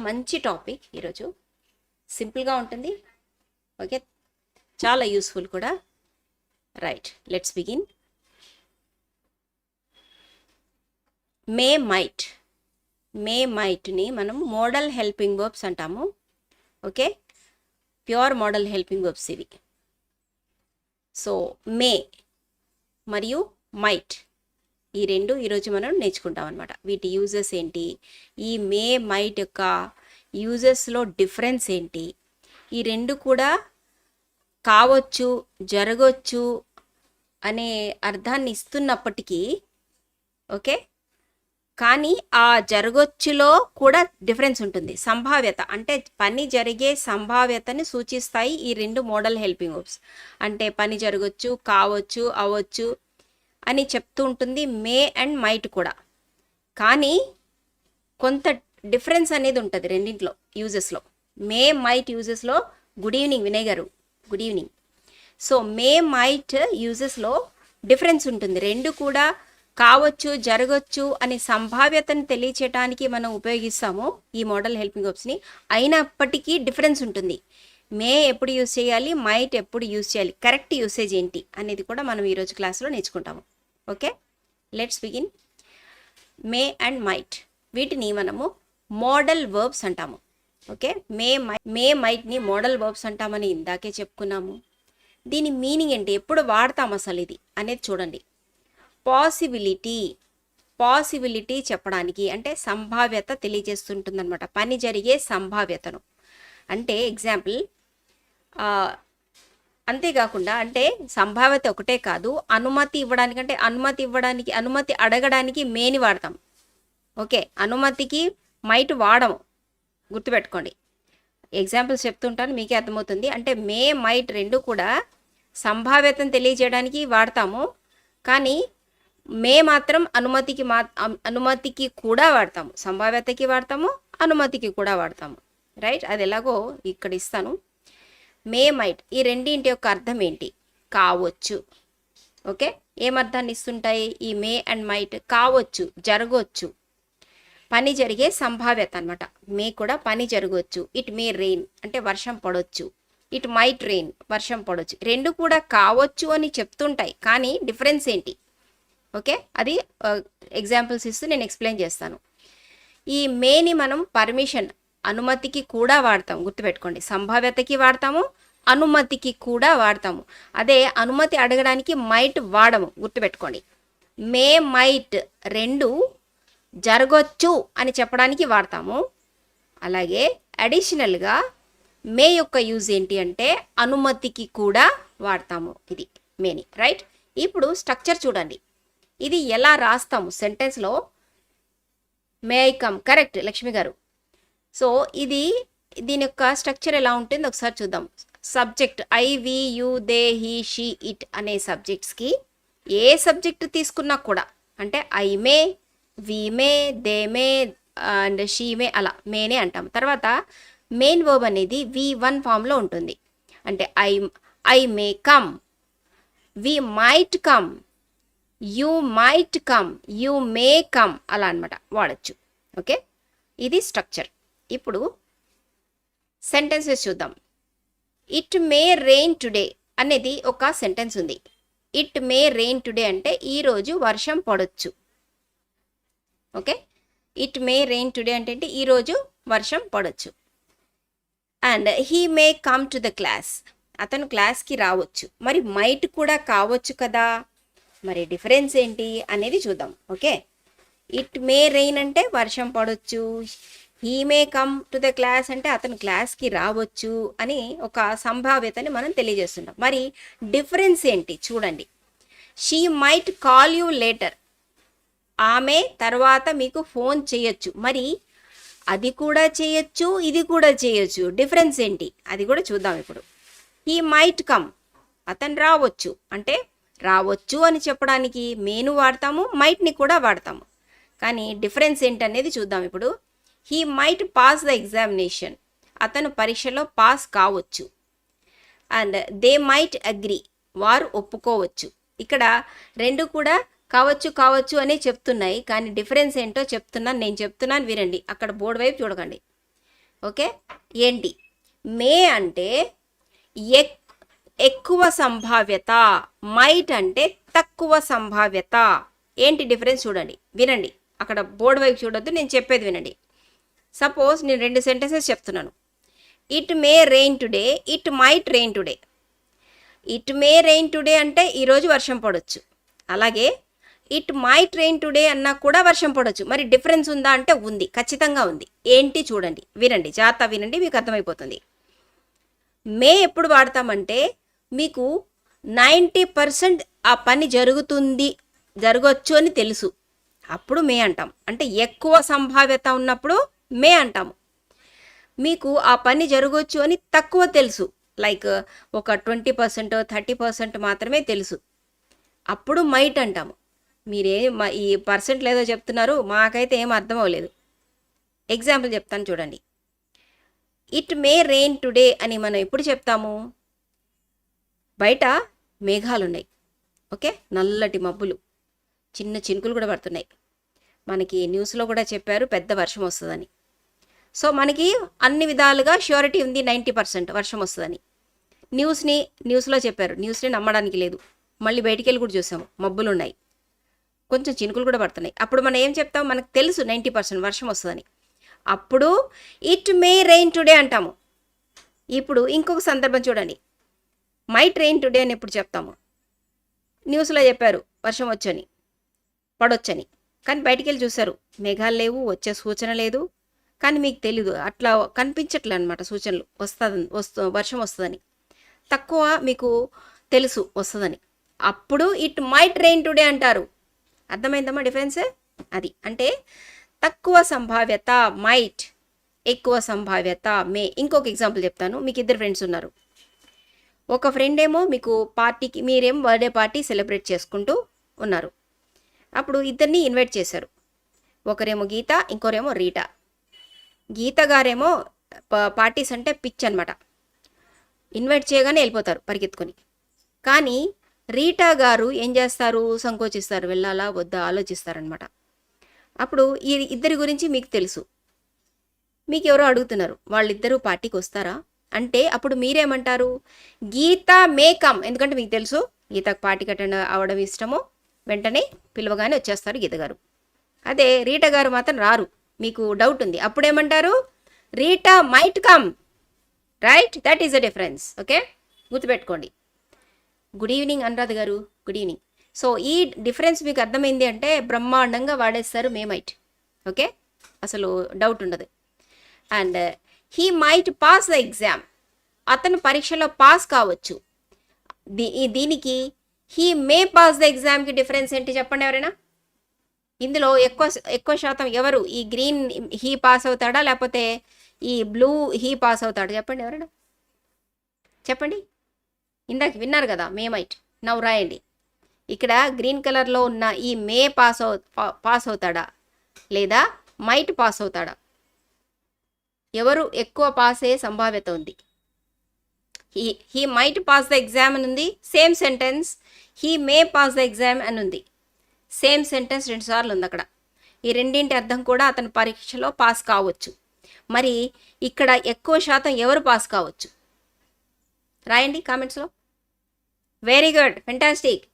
మంచి టాపిక్ ఈరోజు సింపుల్గా ఉంటుంది. ఓకే, చాలా యూస్ఫుల్ కూడా. Right, let's begin. మే మైట్ని మనం మోడల్ హెల్పింగ్ వర్బ్స్ అంటాము. Okay, pure model helping verbs ఇవి. సో మే మరియు మైట్ ఈ రెండు ఈరోజు మనం నేర్చుకుంటాం అనమాట. వీటి యూజెస్ ఏంటి, ఈ మే మైట్ యొక్క యూజెస్లో డిఫరెన్స్ ఏంటి, ఈ రెండు కూడా కావచ్చు జరగవచ్చు అనే అర్థాన్ని ఇస్తున్నప్పటికీ, ఓకే, కానీ ఆ జరగొచ్చులో కూడా డిఫరెన్స్ ఉంటుంది. సంభావ్యత అంటే పని జరిగే సంభావ్యతని సూచిస్తాయి ఈ రెండు మోడల్ హెల్పింగ్ వర్బ్స్. అంటే పని జరగచ్చు, కావచ్చు, అవ్వచ్చు అని చెప్తూ ఉంటుంది మే అండ్ మైట్ కూడా. కానీ కొంత డిఫరెన్స్ అనేది ఉంటుంది రెండింటిలో యూజెస్లో. మే మైట్ యూజెస్లో good evening Vinay garu, good evening. So may might యూజెస్లో డిఫరెన్స్ ఉంటుంది. రెండు కూడా కావచ్చు జరగచ్చు అనే సంభావ్యతను తెలియచేయడానికి మనం ఉపయోగిస్తాము ఈ మోడల్ హెల్పింగ్ వర్బ్స్ని. అయినప్పటికీ డిఫరెన్స్ ఉంటుంది. మే ఎప్పుడు యూజ్ చేయాలి, మైట్ ఎప్పుడు యూజ్ చేయాలి, కరెక్ట్ యూసేజ్ ఏంటి అనేది కూడా మనం ఈరోజు క్లాస్లో నేర్చుకుంటాము. Okay, let's begin. May and might వీటిని మనము మోడల్ వర్బ్స్ అంటాము. ఓకే, మే మైట్ని మోడల్ వర్బ్స్ అంటామని ఇందాకే చెప్పుకున్నాము. దీని మీనింగ్ ఏంటి, ఎప్పుడు వాడతాం అసలు ఇది అనేది చూడండి. పాసిబిలిటీ చెప్పడానికి, అంటే సంభావ్యత తెలియజేస్తుంటుంది అనమాట, పని జరిగే సంభావ్యతను. అంటే ఎగ్జాంపుల్, అంతేకాకుండా అంటే సంభావ్యత ఒకటే కాదు, అనుమతి అనుమతి అడగడానికి మేని వాడతాం. ఓకే, అనుమతికి మైట్ వాడము, గుర్తుపెట్టుకోండి. ఎగ్జాంపుల్స్ చెప్తుంటాను, మీకే అర్థమవుతుంది. అంటే మే మైట్ రెండు కూడా సంభావ్యతను తెలియజేయడానికి వాడతాము, కానీ మే మాత్రం అనుమతికి కూడా వాడతాము. సంభావ్యతకి వాడతాము, అనుమతికి కూడా వాడతాము. రైట్, అది ఎలాగో ఇక్కడ ఇస్తాను. మే మైట్ ఈ రెండింటి యొక్క అర్థం ఏంటి, కావచ్చు. ఓకే, ఏమర్థాన్ని ఇస్తుంటాయి ఈ మే అండ్ మైట్? కావచ్చు, జరగవచ్చు, పని జరిగే సంభావ్యత అనమాట. మే కూడా పని జరగవచ్చు. ఇట్ మే రెయిన్ అంటే వర్షం పడవచ్చు. ఇట్ మైట్ రెయిన్ వర్షం పడవచ్చు. రెండు కూడా కావచ్చు అని చెప్తుంటాయి, కానీ డిఫరెన్స్ ఏంటి? ఓకే, అది ఎగ్జాంపుల్స్ ఇస్తూ నేను ఎక్స్ప్లెయిన్ చేస్తాను. ఈ మేని మనం పర్మిషన్, అనుమతికి కూడా వాడతాం, గుర్తుపెట్టుకోండి. సంభావ్యతకి వాడతాము, అనుమతికి కూడా వాడతాము. అదే అనుమతి అడగడానికి మైట్ వాడము, గుర్తుపెట్టుకోండి. మే మైట్ రెండు జరగొచ్చు అని చెప్పడానికి వాడతాము. అలాగే అడిషనల్గా మే యొక్క యూజ్ ఏంటి అంటే అనుమతికి కూడా వాడతాము ఇది మేని. రైట్, ఇప్పుడు స్ట్రక్చర్ చూడండి. ఇది ఎలా రాస్తాము సెంటెన్స్లో? May I come, correct Lakshmi garu. So దీని యొక్క స్ట్రక్చర్ ఎలా ఉంటుంది ఒకసారి చూద్దాం. Subject I, we, you, they, he, she, it అనే సబ్జెక్ట్స్కి ఏ సబ్జెక్ట్ తీసుకున్నా కూడా, అంటే I may, we may, they may and she may, అలా మేనే అంటాం. తర్వాత మెయిన్ వర్బ్ అనేది V1 ఫామ్లో ఉంటుంది. అంటే I may come, we might come, you might come, you may come, అలా అనమాట వాడచ్చు. ఓకే, ఇది స్ట్రక్చర్. ఇప్పుడు సెంటెన్సెస్ చూద్దాం. ఇట్ మే రెయిన్ టుడే అనేది ఒక సెంటెన్స్ ఉంది. ఇట్ మే రెయిన్ టుడే అంటే ఈరోజు వర్షం పడవచ్చు. Okay, it may rain today అంటే ఈరోజు వర్షం పడవచ్చు. And he may come to the class, అతను క్లాస్కి రావచ్చు. మరి మైట్ కూడా కావచ్చు కదా, మరి డిఫరెన్స్ ఏంటి అనేది చూద్దాం. ఓకే, ఇట్ మే రెయిన్ అంటే వర్షం పడవచ్చు, he may come to the class అంటే అతను క్లాస్కి రావచ్చు అని ఒక సంభావ్యతని మనం తెలియజేస్తున్నాం. మరి డిఫరెన్స్ ఏంటి చూడండి. She might call you later, ఆమె తర్వాత మీకు ఫోన్ చేయొచ్చు. మరి అది కూడా చేయొచ్చు, ఇది కూడా చేయొచ్చు. డిఫరెన్స్ ఏంటి అది కూడా చూద్దాం ఇప్పుడు. హీ మైట్ కమ్, అతను రావచ్చు, అంటే రావచ్చు అని చెప్పడానికి మేను వాడతాము, మైట్ని కూడా వాడతాము. కానీ డిఫరెన్స్ ఏంటనేది చూద్దాం ఇప్పుడు. He might pass the examination, అతను పరీక్షలో పాస్ కావచ్చు. అండ్ దే మైట్ అగ్రీ, వారు ఒప్పుకోవచ్చు. ఇక్కడ రెండు కూడా కావచ్చు అనే చెప్తున్నాయి, కానీ డిఫరెన్స్ ఏంటో నేను చెప్తున్నాను వినండి. అక్కడ బోర్డు వైపు చూడకండి. ఓకే, ఏంటి మే అంటే ఎక్కువ సంభావ్యత, మైట్ అంటే తక్కువ సంభావ్యత. ఏంటి డిఫరెన్స్ చూడండి, వినండి. అక్కడ బోర్డు వైపు చూడొద్దు, నేను చెప్పేది వినండి. సపోజ్ నేను 2 సెంటెన్సెస్ చెప్తున్నాను. It may rain today, it might rain today. It may rain today అంటే ఈరోజు వర్షం పడవచ్చు. అలాగే ఇట్ మైట్ రెయిన్ టుడే అన్నా కూడా వర్షం పడవచ్చు. మరి డిఫరెన్స్ ఉందా అంటే ఉంది, ఖచ్చితంగా ఉంది. ఏంటి చూడండి, వినండి, జాగ్రత్త వినండి, మీకు అర్థమైపోతుంది. మే ఎప్పుడు వాడతామంటే మీకు 90% ఆ పని జరగచ్చు అని తెలుసు, అప్పుడు మే అంటాం. అంటే ఎక్కువ సంభావ్యత ఉన్నప్పుడు మే అంటాము. మీకు ఆ పని జరగవచ్చు అని తక్కువ తెలుసు, లైక్ ఒక 20% 30% మాత్రమే తెలుసు, అప్పుడు మైట్ అంటాము. ఈ పర్సెంట్ లేదో చెప్తున్నారు, మాకైతే ఏం అర్థం అవ్వలేదు. ఎగ్జాంపుల్ చెప్తాను చూడండి. ఇట్ మే రెయిన్ టుడే అని మనం ఎప్పుడు చెప్తాము? బయట మేఘాలు ఉన్నాయి, ఓకే, నల్లటి మబ్బులు, చిన్న చినుకులు కూడా పడుతున్నాయి. మనకి న్యూస్లో కూడా చెప్పారు పెద్ద వర్షం వస్తుందని. సో మనకి అన్ని విధాలుగా ష్యూరిటీ ఉంది 90% వర్షం వస్తుందని. న్యూస్లో చెప్పారు, న్యూస్ని నమ్మడానికి లేదు. మళ్ళీ బయటికి వెళ్ళి కూడా చూసాము, మబ్బులు ఉన్నాయి, కొంచెం చినుకులు కూడా పడుతున్నాయి. అప్పుడు మనం ఏం చెప్తాం? మనకు తెలుసు 90% వర్షం వస్తుందని, అప్పుడు ఇట్ మే రెయిన్ టుడే అంటాము. ఇప్పుడు ఇంకొక సందర్భం చూడండి, మైట్ రెయిన్ టుడే అని ఎప్పుడు చెప్తాము? న్యూస్లో చెప్పారు వర్షం పడొచ్చని, కానీ బయటికి వెళ్ళి చూశారు మేఘాలు లేవు, వచ్చే సూచన లేదు, కానీ మీకు తెలీదు, అట్లా కనిపించట్లే అనమాట సూచనలు వర్షం వస్తుందని. తక్కువ మీకు తెలుసు వస్తుందని, అప్పుడు ఇట్ మైట్ రెయిన్ టుడే అంటారు. అర్థమైందమ్మా డిఫరెన్స్? అది అంటే తక్కువ సంభావ్యత మైట్, ఎక్కువ సంభావ్యత మే. ఇంకొక ఎగ్జాంపుల్ చెప్తాను. మీకు 2 ఫ్రెండ్స్ ఉన్నారు. ఒక ఫ్రెండ్ ఏమో మీకు పార్టీకి, మీరేమో బర్త్డే పార్టీ సెలబ్రేట్ చేసుకుంటూ ఉన్నారు. అప్పుడు ఇద్దరిని ఇన్వైట్ చేశారు. ఒకరేమో గీత, ఇంకోరేమో రీటా. గీత గారేమో పార్టీస్ అంటే పిచ్ అనమాట, ఇన్వైట్ చేయగానే వెళ్ళిపోతారు పరిగెత్తుకొని. కానీ రీటా గారు ఏం చేస్తారు? సంకోచిస్తారు, వెళ్ళాలా వద్దా ఆలోచిస్తారనమాట. అప్పుడు ఈ ఇద్దరి గురించి మీకు తెలుసు, మీకు ఎవరో అడుగుతున్నారు వాళ్ళిద్దరూ పార్టీకి వస్తారా అంటే, అప్పుడు మీరేమంటారు? గీత మేకమ్, ఎందుకంటే మీకు తెలుసు గీతకు పార్టీకి అటెండ్ అవ్వడం ఇష్టము, వెంటనే పిలవగానే వచ్చేస్తారు గీత గారు. అదే రీటా గారు మాత్రం రారు, మీకు డౌట్ ఉంది, అప్పుడేమంటారు? Rita might come, right? That is the difference. Okay, గుర్తుపెట్టుకోండి. Good evening Anuradha garu, good evening. So ఈ డిఫరెన్స్ మీకు అర్థమైంది అంటే బ్రహ్మాండంగా వాడేస్తారు మే మైట్. ఓకే, అసలు డౌట్ ఉండదు. And he might pass the exam, అతను పరీక్షలో పాస్ కావచ్చు. దీనికి హీ మే పాస్ ద ఎగ్జామ్కి డిఫరెన్స్ ఏంటి చెప్పండి ఎవరైనా? ఇందులో ఎక్కువ శాతం ఎవరు? ఈ గ్రీన్ హీ పాస్ అవుతాడా, లేకపోతే ఈ బ్లూ హీ పాస్ అవుతాడా? చెప్పండి ఎవరైనా, చెప్పండి. ఇందాక విన్నారు కదా మే మైట్. నవ్వు రాయండి. ఇక్కడ గ్రీన్ కలర్లో ఉన్న ఈ మే పాస్ అవుతాడా లేదా మైట్ పాస్ అవుతాడా? ఎవరు ఎక్కువ పాస్ అయ్యే సంభావ్యత ఉంది? He might pass the exam అని ఉంది, same sentence. He may pass the exam అని ఉంది, సేమ్ సెంటెన్స్ 2 సార్లు ఉంది అక్కడ. ఈ రెండింటి అర్థం కూడా అతను పరీక్షలో పాస్ కావచ్చు. మరి ఇక్కడ ఎక్కువ శాతం ఎవరు పాస్ కావచ్చు? రాయండి కామెంట్స్లో. Very good, fantastic,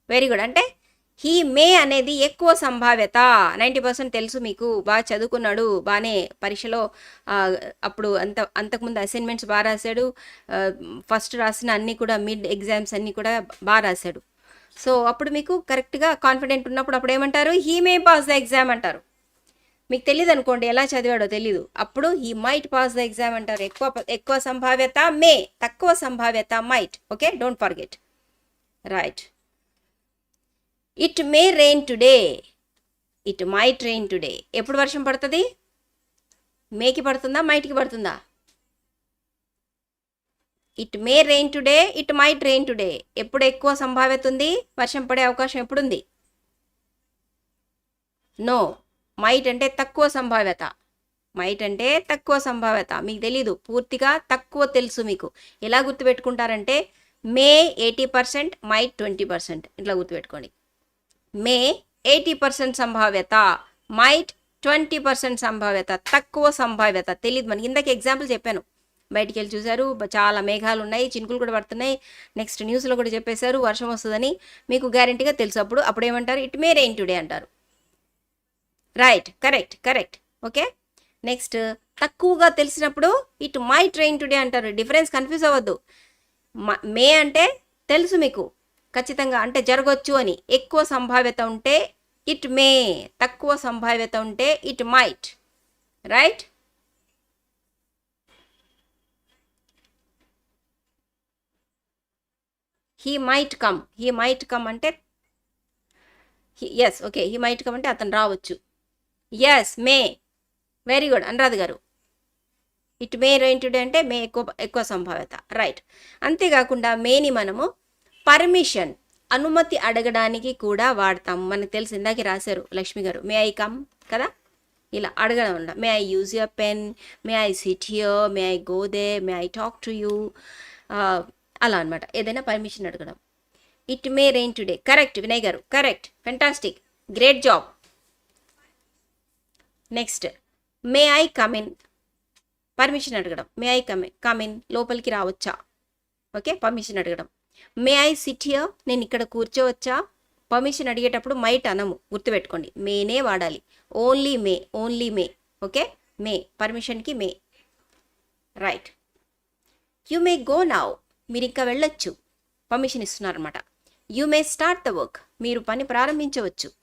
very good. అంటే హీ మే అనేది ఎక్కువ సంభావ్యత, 90% తెలుసు మీకు, బాగా చదువుకున్నాడు, బాగానే పరీక్షలో అప్పుడు అంతకుముందు అసైన్మెంట్స్ బాగా రాశాడు, ఫస్ట్ రాసిన అన్నీ కూడా మిడ్ ఎగ్జామ్స్ అన్నీ కూడా బాగా రాశాడు. సో అప్పుడు మీకు కరెక్ట్గా కాన్ఫిడెంట్ ఉన్నప్పుడు అప్పుడు ఏమంటారు? He may pass the exam అంటారు. మీకు తెలియదు అనుకోండి, ఎలా చదివాడో తెలీదు, అప్పుడు he might pass the exam అంటారు. ఎక్కువ సంభావ్యత మే, తక్కువ సంభావ్యత might. Okay, don't forget. Right. It may rain today, it might rain today. ఎప్పుడు వర్షం పడుతుంది? మేకి పడుతుందా, మైట్కి పడుతుందా? It may rain today, it might rain today. ఎప్పుడు ఎక్కువ సంభావ్యత ఉంది, వర్షం పడే అవకాశం ఎప్పుడుంది? నో, మైట్ అంటే తక్కువ సంభావ్యత. మైట్ అంటే తక్కువ సంభావ్యత. మీకు తెలీదు, పూర్తిగా తక్కువ తెలుసు మీకు. ఎలా గుర్తుపెట్టుకుంటారంటే మే 80%, మైట్ 20%, ఇట్లా గుర్తుపెట్టుకోండి. మే 80% సంభావ్యత, మైట్ 20% సంభావ్యత, తక్కువ సంభావ్యత. తెలియదు మనకి. ఇందాక ఎగ్జాంపుల్ చెప్పాను. బయటికి వెళ్ళి చూశారు, చాలా మేఘాలు ఉన్నాయి, చినుకులు కూడా పడుతున్నాయి, నెక్స్ట్ న్యూస్లో కూడా చెప్పేశారు వర్షం వస్తుందని, మీకు గ్యారంటీగా తెలుసు. అప్పుడు ఏమంటారు? ఇట్ మే రెయిన్ టుడే అంటారు. Right, correct. ఓకే, నెక్స్ట్ తక్కువగా తెలిసినప్పుడు ఇట్ మైట్ రెయిన్ టుడే అంటారు. డిఫరెన్స్ కన్ఫ్యూజ్ అవ్వద్దు. మే అంటే తెలుసు మీకు ఖచ్చితంగా, అంటే జరగవచ్చు అని. ఎక్కువ సంభావ్యత ఉంటే ఇట్ మే, తక్కువ సంభావ్యత ఉంటే it might. Right, he might come అంటే yes, okay, he might come అంటే అతను రావచ్చు. Yes, may, very good Anuradha garu. It may rain today అంటే మే ఎక్కువ సంభావ్యత. రైట్. అంతేకాకుండా మేని మనము పర్మిషన్, అనుమతి అడగడానికి కూడా వాడతాం. మనకు తెలిసి ఇందాకే రాశారు లక్ష్మి గారు, మే ఐ కమ్ కదా, ఇలా అడగడం ఉండ. May I use your pen, may I sit here, may I go there, may I talk to you, అలా అనమాట. ఏదైనా పర్మిషన్ అడగడం. It may rain today. Correct Vinay garu, correct, fantastic, great job. Next, may I come in, permission అడగడం. May I come in, లోపలికి రావచ్చా. Okay, permission అడగడం. May I sit here, నేను ఇక్కడ కూర్చోవచ్చా. పర్మిషన్ అడిగేటప్పుడు మైట్ అనము, గుర్తుపెట్టుకోండి, మేనే వాడాలి. Only may. ఓకే, మే, పర్మిషన్కి may. Right. You may go now, మీరు ఇంకా వెళ్ళొచ్చు, పర్మిషన్ ఇస్తున్నారనమాట. You may start the work, మీరు పని ప్రారంభించవచ్చు.